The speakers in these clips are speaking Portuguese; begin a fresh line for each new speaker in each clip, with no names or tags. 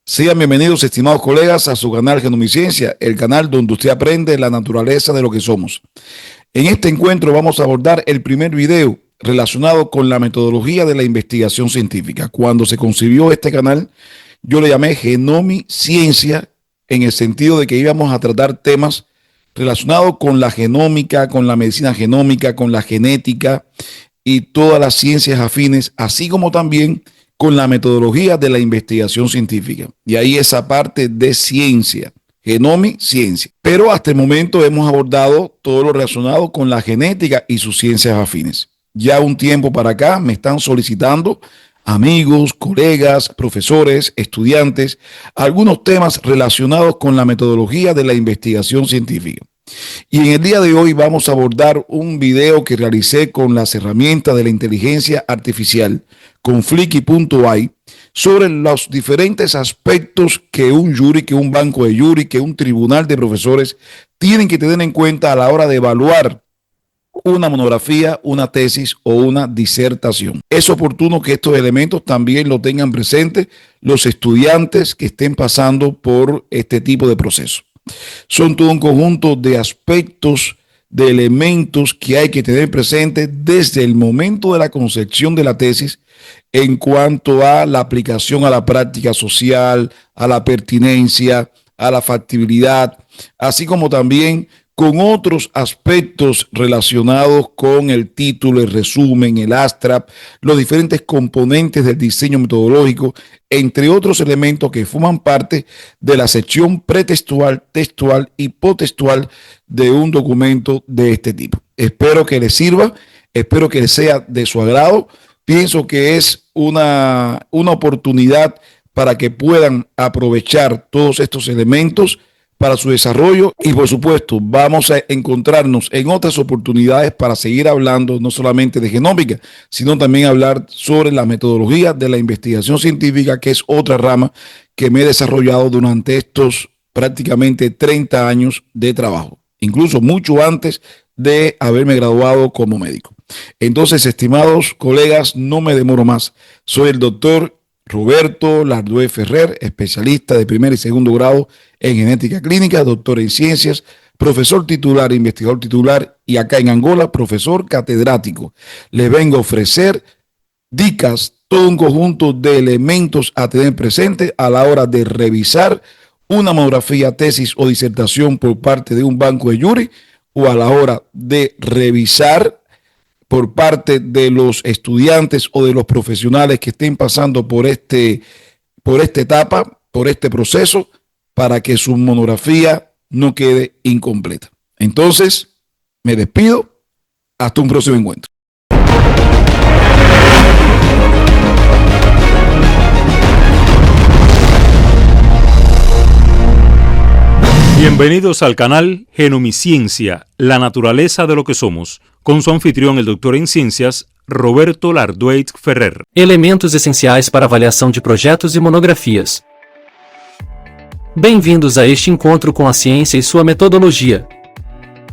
Sean bienvenidos, estimados colegas, a su canal Genomiciencia, el canal donde usted aprende la naturaleza de lo que somos. En este encuentro vamos a abordar el primer video relacionado con la metodología de la investigación científica. Cuando se concibió este canal, yo le llamé Genomiciencia en el sentido de que íbamos a tratar temas relacionados con la genómica, con la medicina genómica, con la genética y todas las ciencias afines, así como también con la metodología de la investigación científica. Y ahí esa parte de ciencia, genomiciencia. Pero hasta el momento hemos abordado todo lo relacionado con la genética y sus ciencias afines. Ya un tiempo para acá me están solicitando amigos, colegas, profesores, estudiantes, algunos temas relacionados con la metodología de la investigación científica. Y en el día de hoy vamos a abordar un video que realicé con las herramientas de la inteligencia artificial con Flicky.ai sobre los diferentes aspectos que un jury, que un banco de jury, que un tribunal de profesores tienen que tener en cuenta a la hora de evaluar una monografía, una tesis o una disertación. Es oportuno que estos elementos también lo tengan presente los estudiantes que estén pasando por este tipo de proceso. Son todo un conjunto de aspectos, de elementos que hay que tener presentes desde el momento de la concepción de la tesis en cuanto a la aplicación a la práctica social, a la pertinencia, a la factibilidad, así como también con otros aspectos relacionados con el título, el resumen, el abstract, los diferentes componentes del diseño metodológico, entre otros elementos que forman parte de la sección pretextual, textual y potextual de un documento de este tipo. Espero que les sirva, espero que les sea de su agrado. Pienso que es una oportunidad para que puedan aprovechar todos estos elementos para su desarrollo y por supuesto vamos a encontrarnos en otras oportunidades para seguir hablando no solamente de genómica, sino también hablar sobre la metodología de la investigación científica, que es otra rama que me he desarrollado durante estos prácticamente 30 años de trabajo, incluso mucho antes de haberme graduado como médico. Entonces, estimados colegas, no me demoro más. Soy el doctor Roberto Lardoé Ferrer, especialista de primer y segundo grado en genética clínica, doctor en ciencias, profesor titular, investigador titular y acá en Angola, profesor catedrático. Les vengo a ofrecer dicas, todo un conjunto de elementos a tener presente a la hora de revisar una monografía, tesis o disertación por parte de un banco de jury o a la hora de revisar por parte de los estudiantes o de los profesionales que estén pasando por esta etapa, por este proceso, para que su monografía no quede incompleta. Entonces, me despido. Hasta un próximo encuentro.
Bienvenidos al canal Genomiciencia, la naturaleza de lo que somos, con su anfitrión, el doctor em ciências, Roberto Lardoé Ferrer.
Elementos essenciais para avaliação de projetos e monografias. Bem-vindos a este encontro com a ciência e sua metodologia.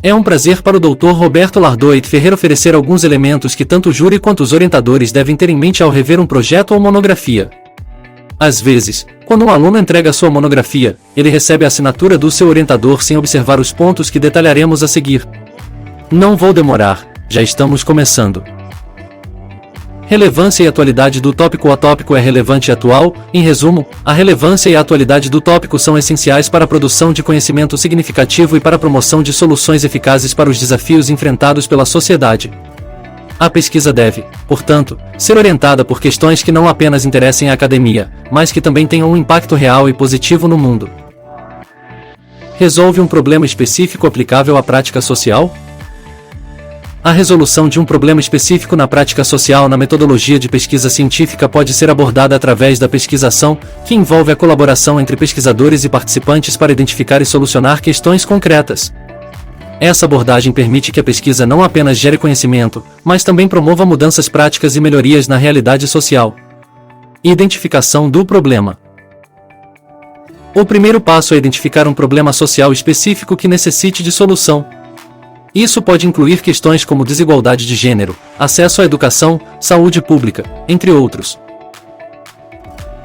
É um prazer para o Dr. Roberto Lardoé Ferrer oferecer alguns elementos que tanto o júri quanto os orientadores devem ter em mente ao rever um projeto ou monografia. Às vezes, quando um aluno entrega sua monografia, ele recebe a assinatura do seu orientador sem observar os pontos que detalharemos a seguir. Não vou demorar, já estamos começando. Relevância e atualidade do tópico. O tópico é relevante e atual. Em resumo, a relevância e a atualidade do tópico são essenciais para a produção de conhecimento significativo e para a promoção de soluções eficazes para os desafios enfrentados pela sociedade. A pesquisa deve, portanto, ser orientada por questões que não apenas interessem a academia, mas que também tenham um impacto real e positivo no mundo. Resolve um problema específico aplicável à prática social? A resolução de um problema específico na prática social na metodologia de pesquisa científica pode ser abordada através da pesquisação, que envolve a colaboração entre pesquisadores e participantes para identificar e solucionar questões concretas. Essa abordagem permite que a pesquisa não apenas gere conhecimento, mas também promova mudanças práticas e melhorias na realidade social. Identificação do problema. O primeiro passo é identificar um problema social específico que necessite de solução. Isso pode incluir questões como desigualdade de gênero, acesso à educação, saúde pública, entre outros.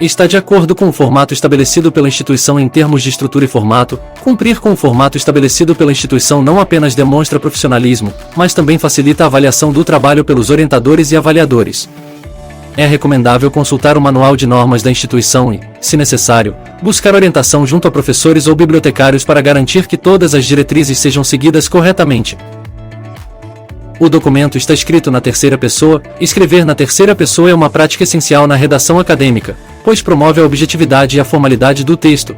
está de acordo com o formato estabelecido pela instituição em termos de estrutura e formato. Cumprir com o formato estabelecido pela instituição não apenas demonstra profissionalismo, mas também facilita a avaliação do trabalho pelos orientadores e avaliadores. É recomendável consultar o manual de normas da instituição e, se necessário, buscar orientação junto a professores ou bibliotecários para garantir que todas as diretrizes sejam seguidas corretamente. O documento está escrito na terceira pessoa. Escrever na terceira pessoa é uma prática essencial na redação acadêmica, pois promove a objetividade e a formalidade do texto.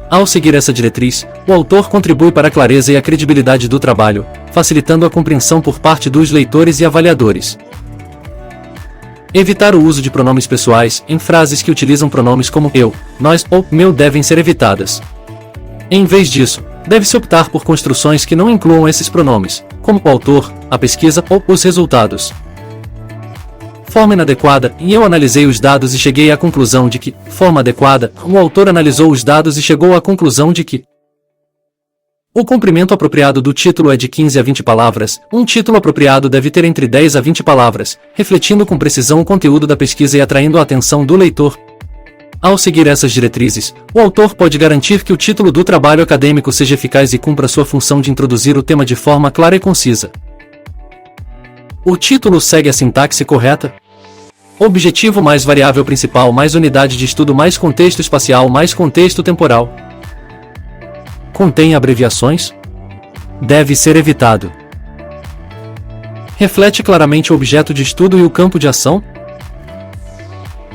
Ao seguir essa diretriz, o autor contribui para a clareza e a credibilidade do trabalho, facilitando a compreensão por parte dos leitores e avaliadores. Evitar o uso de pronomes pessoais em frases que utilizam pronomes como eu, nós ou meu devem ser evitadas. Em vez disso, deve-se optar por construções que não incluam esses pronomes, como o autor, a pesquisa ou os resultados. Forma inadequada. E eu analisei os dados e cheguei à conclusão de que, forma adequada, o autor analisou os dados e chegou à conclusão de que o comprimento apropriado do título é de 15 a 20 palavras. Um título apropriado deve ter entre 10 a 20 palavras, refletindo com precisão o conteúdo da pesquisa e atraindo a atenção do leitor. Ao seguir essas diretrizes, o autor pode garantir que o título do trabalho acadêmico seja eficaz e cumpra sua função de introduzir o tema de forma clara e concisa. O título segue a sintaxe correta? Objetivo mais variável principal mais unidade de estudo mais contexto espacial mais contexto temporal. Contém abreviações? Deve ser evitado. Reflete claramente o objeto de estudo e o campo de ação?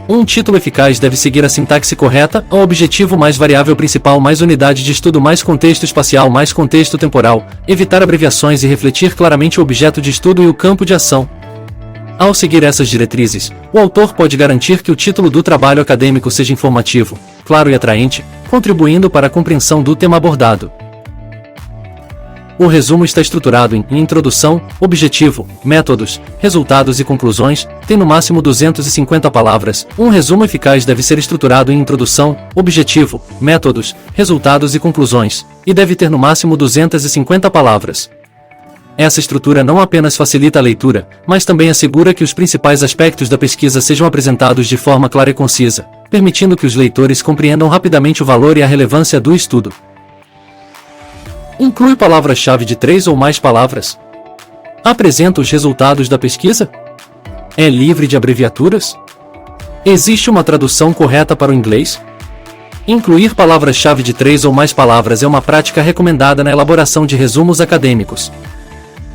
Um título eficaz deve seguir a sintaxe correta, o objetivo mais variável principal mais unidade de estudo mais contexto espacial mais contexto temporal, evitar abreviações e refletir claramente o objeto de estudo e o campo de ação. Ao seguir essas diretrizes, o autor pode garantir que o título do trabalho acadêmico seja informativo, claro e atraente, contribuindo para a compreensão do tema abordado. O resumo está estruturado em introdução, objetivo, métodos, resultados e conclusões, tem no máximo 250 palavras. Um resumo eficaz deve ser estruturado em introdução, objetivo, métodos, resultados e conclusões, e deve ter no máximo 250 palavras. Essa estrutura não apenas facilita a leitura, mas também assegura que os principais aspectos da pesquisa sejam apresentados de forma clara e concisa, permitindo que os leitores compreendam rapidamente o valor e a relevância do estudo. Inclui palavras-chave de 3 ou mais palavras. Apresenta os resultados da pesquisa. É livre de abreviaturas. Existe uma tradução correta para o inglês? Incluir palavras-chave de 3 ou mais palavras é uma prática recomendada na elaboração de resumos acadêmicos.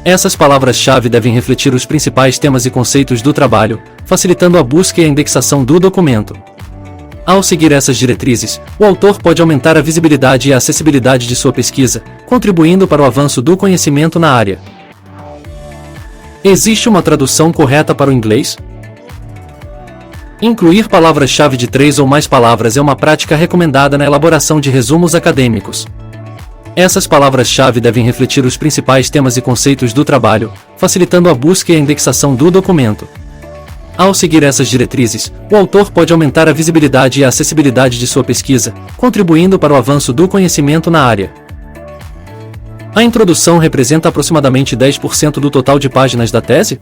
Essas palavras-chave devem refletir os principais temas e conceitos do trabalho, facilitando a busca e a indexação do documento. Ao seguir essas diretrizes, o autor pode aumentar a visibilidade e a acessibilidade de sua pesquisa, contribuindo para o avanço do conhecimento na área. Existe uma tradução correta para o inglês? Incluir palavras-chave de 3 ou mais palavras é uma prática recomendada na elaboração de resumos acadêmicos. Essas palavras-chave devem refletir os principais temas e conceitos do trabalho, facilitando a busca e a indexação do documento. Ao seguir essas diretrizes, o autor pode aumentar a visibilidade e a acessibilidade de sua pesquisa, contribuindo para o avanço do conhecimento na área. A introdução representa aproximadamente 10% do total de páginas da tese?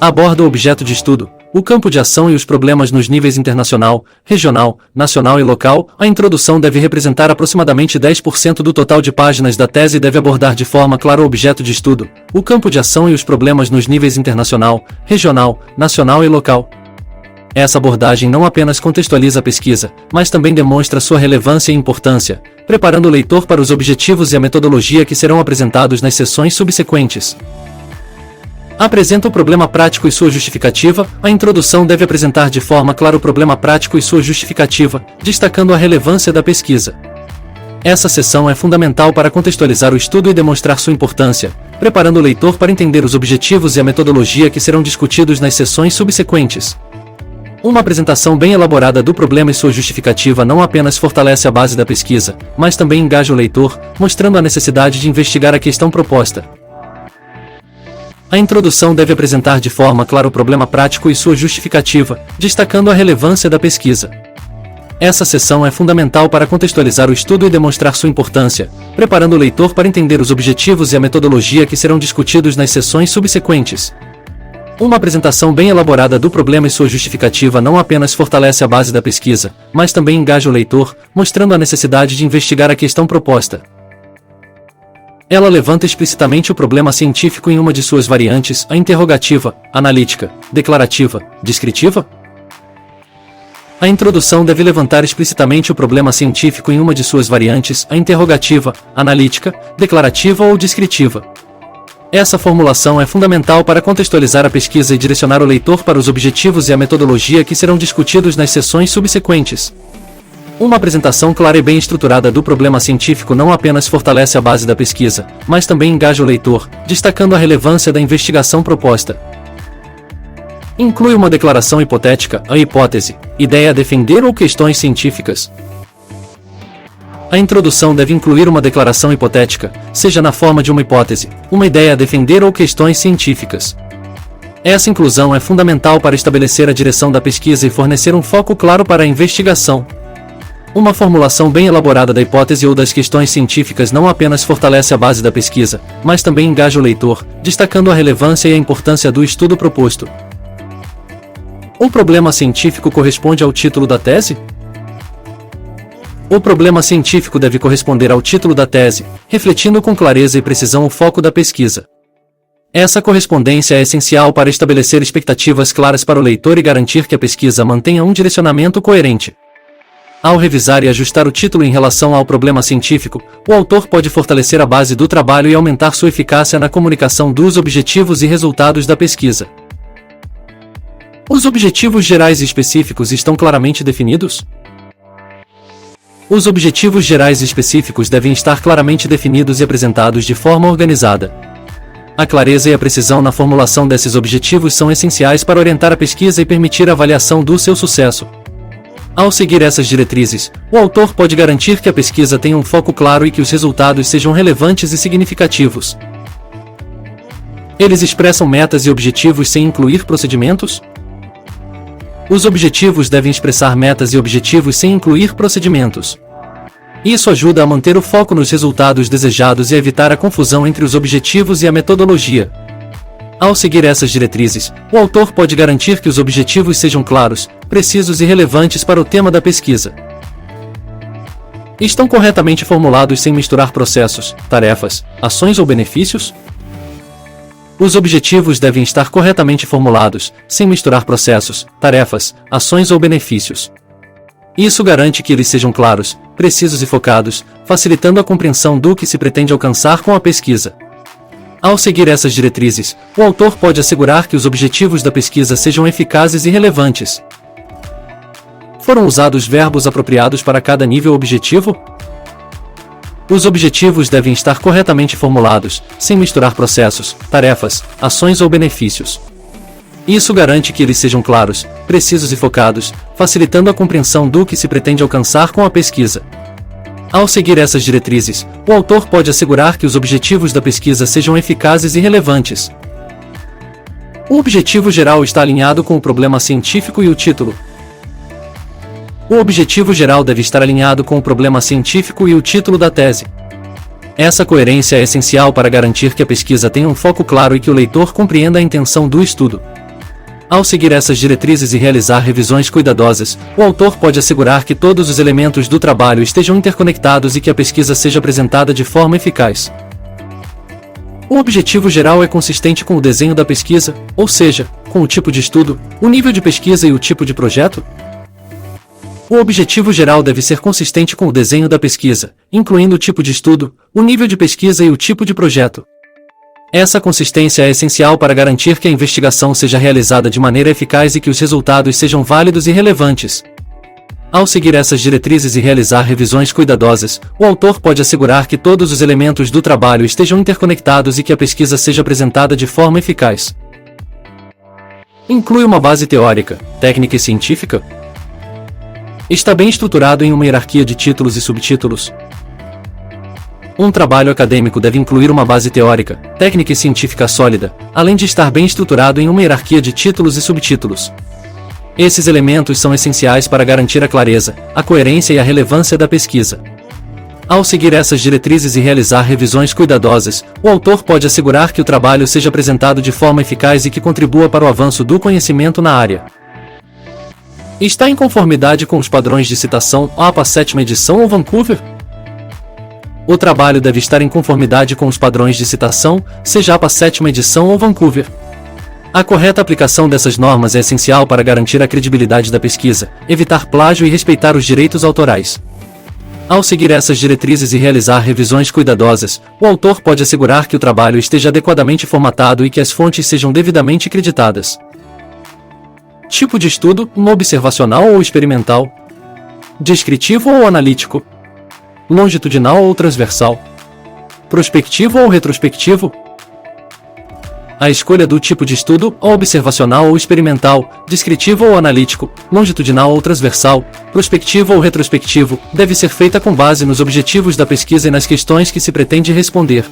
Aborda o objeto de estudo, o campo de ação e os problemas nos níveis internacional, regional, nacional e local. A introdução deve representar aproximadamente 10% do total de páginas da tese e deve abordar de forma clara o objeto de estudo, o campo de ação e os problemas nos níveis internacional, regional, nacional e local. Essa abordagem não apenas contextualiza a pesquisa, mas também demonstra sua relevância e importância, preparando o leitor para os objetivos e a metodologia que serão apresentados nas sessões subsequentes. Apresenta o problema prático e sua justificativa. A introdução deve apresentar de forma clara o problema prático e sua justificativa, destacando a relevância da pesquisa. Essa seção é fundamental para contextualizar o estudo e demonstrar sua importância, preparando o leitor para entender os objetivos e a metodologia que serão discutidos nas sessões subsequentes. Uma apresentação bem elaborada do problema e sua justificativa não apenas fortalece a base da pesquisa, mas também engaja o leitor, mostrando a necessidade de investigar a questão proposta. A introdução deve apresentar de forma clara o problema prático e sua justificativa, destacando a relevância da pesquisa. Essa seção é fundamental para contextualizar o estudo e demonstrar sua importância, preparando o leitor para entender os objetivos e a metodologia que serão discutidos nas sessões subsequentes. Uma apresentação bem elaborada do problema e sua justificativa não apenas fortalece a base da pesquisa, mas também engaja o leitor, mostrando a necessidade de investigar a questão proposta. Ela levanta explicitamente o problema científico em uma de suas variantes, a interrogativa, analítica, declarativa, descritiva. A introdução deve levantar explicitamente o problema científico em uma de suas variantes, a interrogativa, analítica, declarativa ou descritiva. Essa formulação é fundamental para contextualizar a pesquisa e direcionar o leitor para os objetivos e a metodologia que serão discutidos nas sessões subsequentes. Uma apresentação clara e bem estruturada do problema científico não apenas fortalece a base da pesquisa, mas também engaja o leitor, destacando a relevância da investigação proposta. Inclui uma declaração hipotética, a hipótese, ideia a defender ou questões científicas. A introdução deve incluir uma declaração hipotética, seja na forma de uma hipótese, uma ideia a defender ou questões científicas. Essa inclusão é fundamental para estabelecer a direção da pesquisa e fornecer um foco claro para a investigação. Uma formulação bem elaborada da hipótese ou das questões científicas não apenas fortalece a base da pesquisa, mas também engaja o leitor, destacando a relevância e a importância do estudo proposto. O problema científico corresponde ao título da tese? O problema científico deve corresponder ao título da tese, refletindo com clareza e precisão o foco da pesquisa. Essa correspondência é essencial para estabelecer expectativas claras para o leitor e garantir que a pesquisa mantenha um direcionamento coerente. Ao revisar e ajustar o título em relação ao problema científico, o autor pode fortalecer a base do trabalho e aumentar sua eficácia na comunicação dos objetivos e resultados da pesquisa. Os objetivos gerais e específicos estão claramente definidos? Os objetivos gerais e específicos devem estar claramente definidos e apresentados de forma organizada. A clareza e a precisão na formulação desses objetivos são essenciais para orientar a pesquisa e permitir a avaliação do seu sucesso. Ao seguir essas diretrizes, o autor pode garantir que a pesquisa tenha um foco claro e que os resultados sejam relevantes e significativos. Eles expressam metas e objetivos sem incluir procedimentos? Os objetivos devem expressar metas e objetivos sem incluir procedimentos. Isso ajuda a manter o foco nos resultados desejados e a evitar a confusão entre os objetivos e a metodologia. Ao seguir essas diretrizes, o autor pode garantir que os objetivos sejam claros, precisos e relevantes para o tema da pesquisa. Estão corretamente formulados sem misturar processos, tarefas, ações ou benefícios? Os objetivos devem estar corretamente formulados, sem misturar processos, tarefas, ações ou benefícios. Isso garante que eles sejam claros, precisos e focados, facilitando a compreensão do que se pretende alcançar com a pesquisa. Ao seguir essas diretrizes, o autor pode assegurar que os objetivos da pesquisa sejam eficazes e relevantes. Foram usados verbos apropriados para cada nível objetivo? Os objetivos devem estar corretamente formulados, sem misturar processos, tarefas, ações ou benefícios. Isso garante que eles sejam claros, precisos e focados, facilitando a compreensão do que se pretende alcançar com a pesquisa. Ao seguir essas diretrizes, o autor pode assegurar que os objetivos da pesquisa sejam eficazes e relevantes. O objetivo geral está alinhado com o problema científico e o título. O objetivo geral deve estar alinhado com o problema científico e o título da tese. Essa coerência é essencial para garantir que a pesquisa tenha um foco claro e que o leitor compreenda a intenção do estudo. Ao seguir essas diretrizes e realizar revisões cuidadosas, o autor pode assegurar que todos os elementos do trabalho estejam interconectados e que a pesquisa seja apresentada de forma eficaz. O objetivo geral é consistente com o desenho da pesquisa, ou seja, com o tipo de estudo, o nível de pesquisa e o tipo de projeto? O objetivo geral deve ser consistente com o desenho da pesquisa, incluindo o tipo de estudo, o nível de pesquisa e o tipo de projeto. Essa consistência é essencial para garantir que a investigação seja realizada de maneira eficaz e que os resultados sejam válidos e relevantes. Ao seguir essas diretrizes e realizar revisões cuidadosas, o autor pode assegurar que todos os elementos do trabalho estejam interconectados e que a pesquisa seja apresentada de forma eficaz. Inclui uma base teórica, técnica e científica? Está bem estruturado em uma hierarquia de títulos e subtítulos. Um trabalho acadêmico deve incluir uma base teórica, técnica e científica sólida, além de estar bem estruturado em uma hierarquia de títulos e subtítulos. Esses elementos são essenciais para garantir a clareza, a coerência e a relevância da pesquisa. Ao seguir essas diretrizes e realizar revisões cuidadosas, o autor pode assegurar que o trabalho seja apresentado de forma eficaz e que contribua para o avanço do conhecimento na área. Está em conformidade com os padrões de citação APA 7ª edição ou Vancouver? O trabalho deve estar em conformidade com os padrões de citação, seja APA 7ª edição ou Vancouver. A correta aplicação dessas normas é essencial para garantir a credibilidade da pesquisa, evitar plágio e respeitar os direitos autorais. Ao seguir essas diretrizes e realizar revisões cuidadosas, o autor pode assegurar que o trabalho esteja adequadamente formatado e que as fontes sejam devidamente creditadas. Tipo de estudo: observacional ou experimental? Descritivo ou analítico? Longitudinal ou transversal? Prospectivo ou retrospectivo? A escolha do tipo de estudo, observacional ou experimental, descritivo ou analítico, longitudinal ou transversal, prospectivo ou retrospectivo, deve ser feita com base nos objetivos da pesquisa e nas questões que se pretende responder.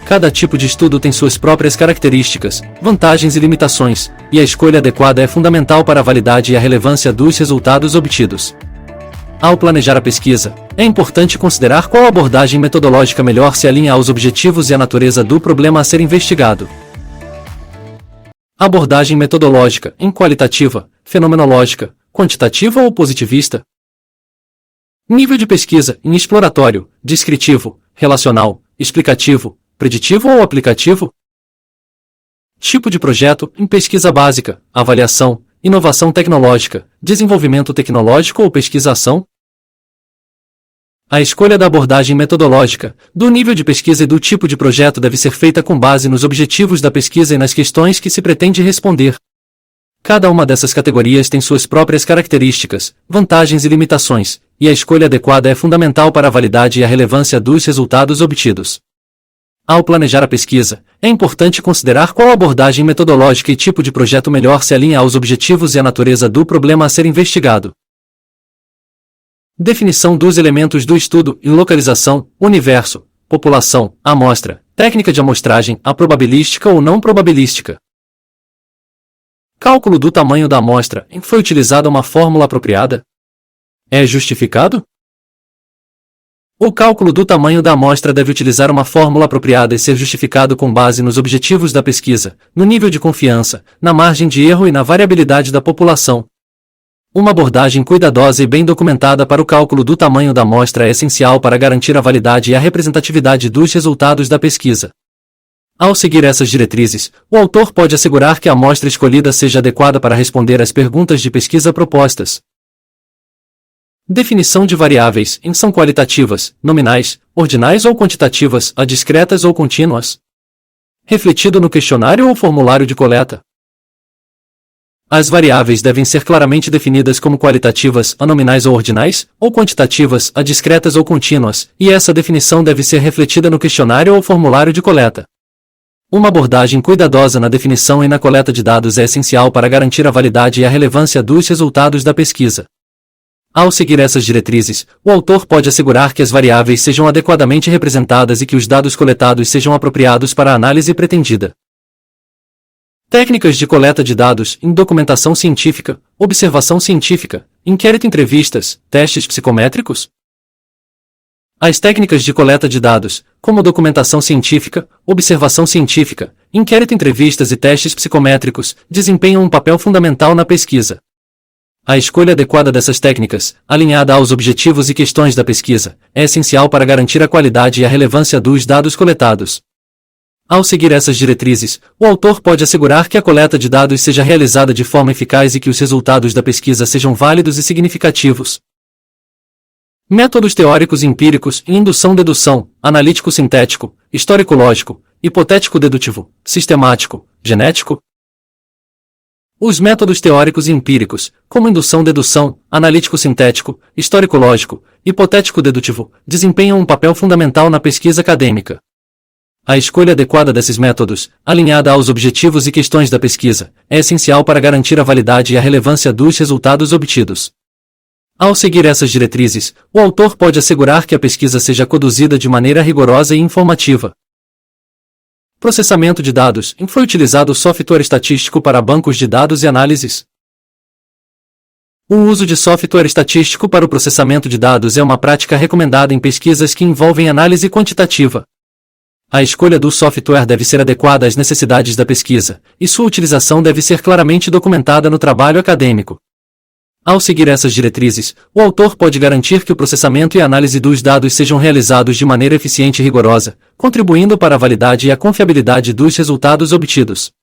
Cada tipo de estudo tem suas próprias características, vantagens e limitações, e a escolha adequada é fundamental para a validade e a relevância dos resultados obtidos. Ao planejar a pesquisa, é importante considerar qual abordagem metodológica melhor se alinha aos objetivos e à natureza do problema a ser investigado. Abordagem metodológica, qualitativa, fenomenológica, quantitativa ou positivista? Nível de pesquisa, exploratório, descritivo, relacional, explicativo, preditivo ou aplicativo? Tipo de projeto, pesquisa básica, avaliação, inovação tecnológica, desenvolvimento tecnológico ou pesquisação? A escolha da abordagem metodológica, do nível de pesquisa e do tipo de projeto deve ser feita com base nos objetivos da pesquisa e nas questões que se pretende responder. Cada uma dessas categorias tem suas próprias características, vantagens e limitações, e a escolha adequada é fundamental para a validade e a relevância dos resultados obtidos. Ao planejar a pesquisa, é importante considerar qual abordagem metodológica e tipo de projeto melhor se alinha aos objetivos e à natureza do problema a ser investigado. Definição dos elementos do estudo e localização, universo, população, amostra, técnica de amostragem, a probabilística ou não probabilística. Cálculo do tamanho da amostra, foi utilizada uma fórmula apropriada? É justificado? O cálculo do tamanho da amostra deve utilizar uma fórmula apropriada e ser justificado com base nos objetivos da pesquisa, no nível de confiança, na margem de erro e na variabilidade da população. Uma abordagem cuidadosa e bem documentada para o cálculo do tamanho da amostra é essencial para garantir a validade e a representatividade dos resultados da pesquisa. Ao seguir essas diretrizes, o autor pode assegurar que a amostra escolhida seja adequada para responder às perguntas de pesquisa propostas. Definição de variáveis, são qualitativas, nominais, ordinais ou quantitativas, discretas ou contínuas? Refletido no questionário ou formulário de coleta? As variáveis devem ser claramente definidas como qualitativas, nominais ou ordinais, ou quantitativas, discretas ou contínuas, e essa definição deve ser refletida no questionário ou formulário de coleta. Uma abordagem cuidadosa na definição e na coleta de dados é essencial para garantir a validade e a relevância dos resultados da pesquisa. Ao seguir essas diretrizes, o autor pode assegurar que as variáveis sejam adequadamente representadas e que os dados coletados sejam apropriados para a análise pretendida. Técnicas de coleta de dados, documentação científica, observação científica, inquérito, entrevistas, testes psicométricos? As técnicas de coleta de dados, como documentação científica, observação científica, inquérito, entrevistas e testes psicométricos, desempenham um papel fundamental na pesquisa. A escolha adequada dessas técnicas, alinhada aos objetivos e questões da pesquisa, é essencial para garantir a qualidade e a relevância dos dados coletados. Ao seguir essas diretrizes, o autor pode assegurar que a coleta de dados seja realizada de forma eficaz e que os resultados da pesquisa sejam válidos e significativos. Métodos teóricos e empíricos, indução-dedução, analítico-sintético, histórico-lógico, hipotético-dedutivo, sistemático, genético. Os métodos teóricos e empíricos, como indução-dedução, analítico-sintético, histórico-lógico, hipotético-dedutivo, desempenham um papel fundamental na pesquisa acadêmica. A escolha adequada desses métodos, alinhada aos objetivos e questões da pesquisa, é essencial para garantir a validade e a relevância dos resultados obtidos. Ao seguir essas diretrizes, o autor pode assegurar que a pesquisa seja conduzida de maneira rigorosa e informativa. Processamento de dados, foi utilizado software estatístico para bancos de dados e análises? O uso de software estatístico para o processamento de dados é uma prática recomendada em pesquisas que envolvem análise quantitativa. A escolha do software deve ser adequada às necessidades da pesquisa, e sua utilização deve ser claramente documentada no trabalho acadêmico. Ao seguir essas diretrizes, o autor pode garantir que o processamento e a análise dos dados sejam realizados de maneira eficiente e rigorosa, contribuindo para a validade e a confiabilidade dos resultados obtidos.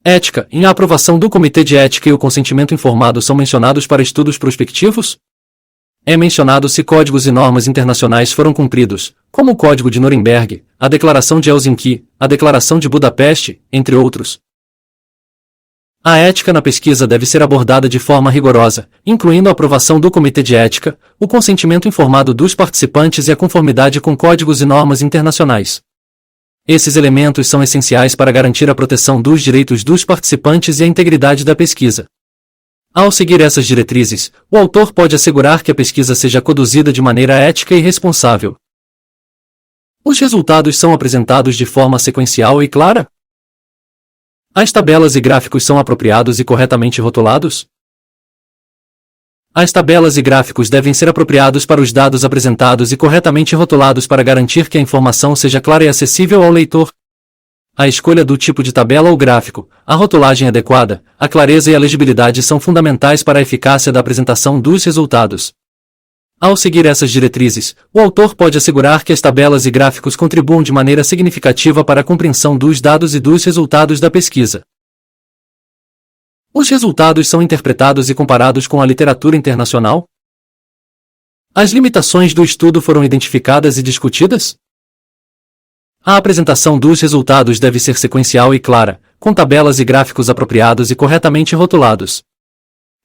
Ética. Em a aprovação do Comitê de Ética e o consentimento informado são mencionados para estudos prospectivos? É mencionado se códigos e normas internacionais foram cumpridos, como o Código de Nuremberg, a Declaração de Helsinki, a Declaração de Budapeste, entre outros. A ética na pesquisa deve ser abordada de forma rigorosa, incluindo a aprovação do Comitê de Ética, o consentimento informado dos participantes e a conformidade com códigos e normas internacionais. Esses elementos são essenciais para garantir a proteção dos direitos dos participantes e a integridade da pesquisa. Ao seguir essas diretrizes, o autor pode assegurar que a pesquisa seja conduzida de maneira ética e responsável. Os resultados são apresentados de forma sequencial e clara? As tabelas e gráficos são apropriados e corretamente rotulados? As tabelas e gráficos devem ser apropriados para os dados apresentados e corretamente rotulados para garantir que a informação seja clara e acessível ao leitor. A escolha do tipo de tabela ou gráfico, a rotulagem adequada, a clareza e a legibilidade são fundamentais para a eficácia da apresentação dos resultados. Ao seguir essas diretrizes, o autor pode assegurar que as tabelas e gráficos contribuam de maneira significativa para a compreensão dos dados e dos resultados da pesquisa. Os resultados são interpretados e comparados com a literatura internacional? As limitações do estudo foram identificadas e discutidas? A apresentação dos resultados deve ser sequencial e clara, com tabelas e gráficos apropriados e corretamente rotulados.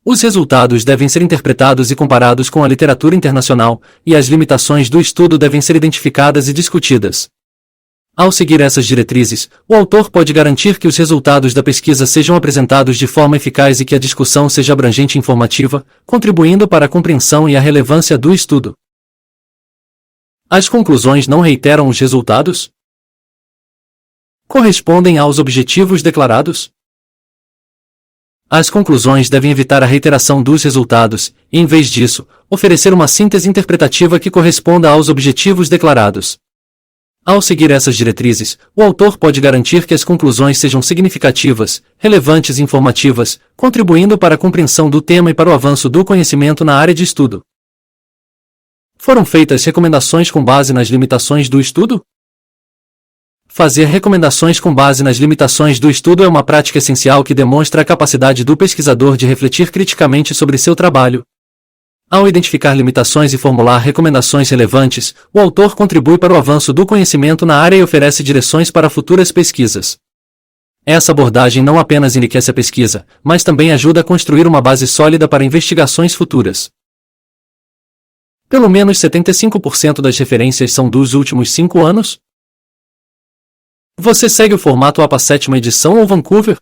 Os resultados devem ser interpretados e comparados com a literatura internacional, e as limitações do estudo devem ser identificadas e discutidas. Ao seguir essas diretrizes, o autor pode garantir que os resultados da pesquisa sejam apresentados de forma eficaz e que a discussão seja abrangente e informativa, contribuindo para a compreensão e a relevância do estudo. As conclusões não reiteram os resultados? Correspondem aos objetivos declarados? As conclusões devem evitar a reiteração dos resultados, e, em vez disso, oferecer uma síntese interpretativa que corresponda aos objetivos declarados. Ao seguir essas diretrizes, o autor pode garantir que as conclusões sejam significativas, relevantes e informativas, contribuindo para a compreensão do tema e para o avanço do conhecimento na área de estudo. Foram feitas recomendações com base nas limitações do estudo? Fazer recomendações com base nas limitações do estudo é uma prática essencial que demonstra a capacidade do pesquisador de refletir criticamente sobre seu trabalho. Ao identificar limitações e formular recomendações relevantes, o autor contribui para o avanço do conhecimento na área e oferece direções para futuras pesquisas. Essa abordagem não apenas enriquece a pesquisa, mas também ajuda a construir uma base sólida para investigações futuras. Pelo menos 75% das referências são dos últimos 5 anos? Você segue o formato APA 7ª edição ou Vancouver?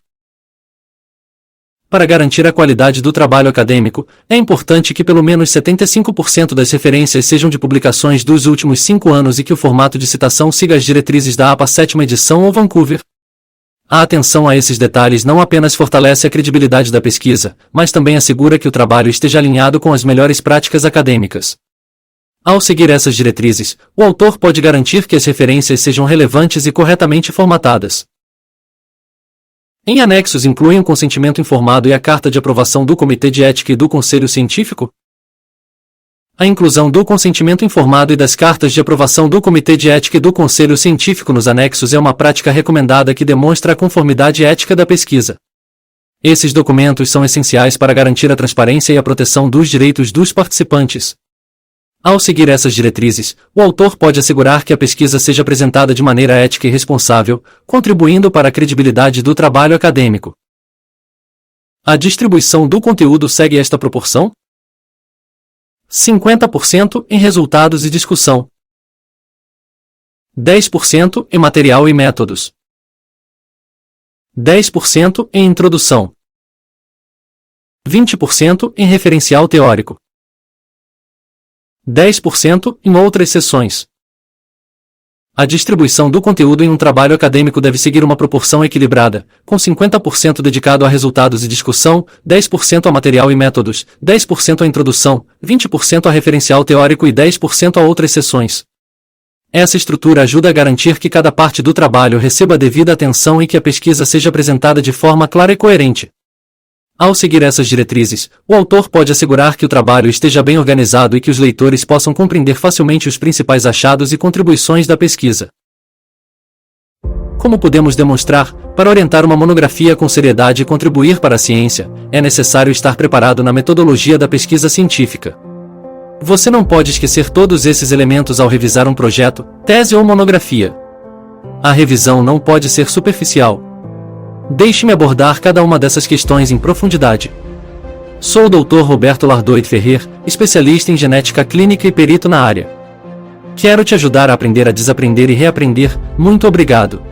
Para garantir a qualidade do trabalho acadêmico, é importante que pelo menos 75% das referências sejam de publicações dos últimos 5 anos e que o formato de citação siga as diretrizes da APA 7ª edição ou Vancouver. A atenção a esses detalhes não apenas fortalece a credibilidade da pesquisa, mas também assegura que o trabalho esteja alinhado com as melhores práticas acadêmicas. Ao seguir essas diretrizes, o autor pode garantir que as referências sejam relevantes e corretamente formatadas. Em anexos incluem o consentimento informado e a carta de aprovação do Comitê de Ética e do Conselho Científico? A inclusão do consentimento informado e das cartas de aprovação do Comitê de Ética e do Conselho Científico nos anexos é uma prática recomendada que demonstra a conformidade ética da pesquisa. Esses documentos são essenciais para garantir a transparência e a proteção dos direitos dos participantes. Ao seguir essas diretrizes, o autor pode assegurar que a pesquisa seja apresentada de maneira ética e responsável, contribuindo para a credibilidade do trabalho acadêmico. A distribuição do conteúdo segue esta proporção: 50% em resultados e discussão, 10% em material e métodos, 10% em introdução, 20% em referencial teórico, 10% em outras seções, A distribuição do conteúdo em um trabalho acadêmico deve seguir uma proporção equilibrada, com 50% dedicado a resultados e discussão, 10% a material e métodos, 10% a introdução, 20% a referencial teórico e 10% a outras seções. Essa estrutura ajuda a garantir que cada parte do trabalho receba a devida atenção e que a pesquisa seja apresentada de forma clara e coerente. Ao seguir essas diretrizes, o autor pode assegurar que o trabalho esteja bem organizado e que os leitores possam compreender facilmente os principais achados e contribuições da pesquisa. Como podemos demonstrar, para orientar uma monografia com seriedade e contribuir para a ciência, é necessário estar preparado na metodologia da pesquisa científica. Você não pode esquecer todos esses elementos ao revisar um projeto, tese ou monografia. A revisão não pode ser superficial. Deixe-me abordar cada uma dessas questões em profundidade. Sou o Dr. Roberto Lardoit Ferrer, especialista em genética clínica e perito na área. Quero te ajudar a aprender a desaprender e reaprender. Muito obrigado.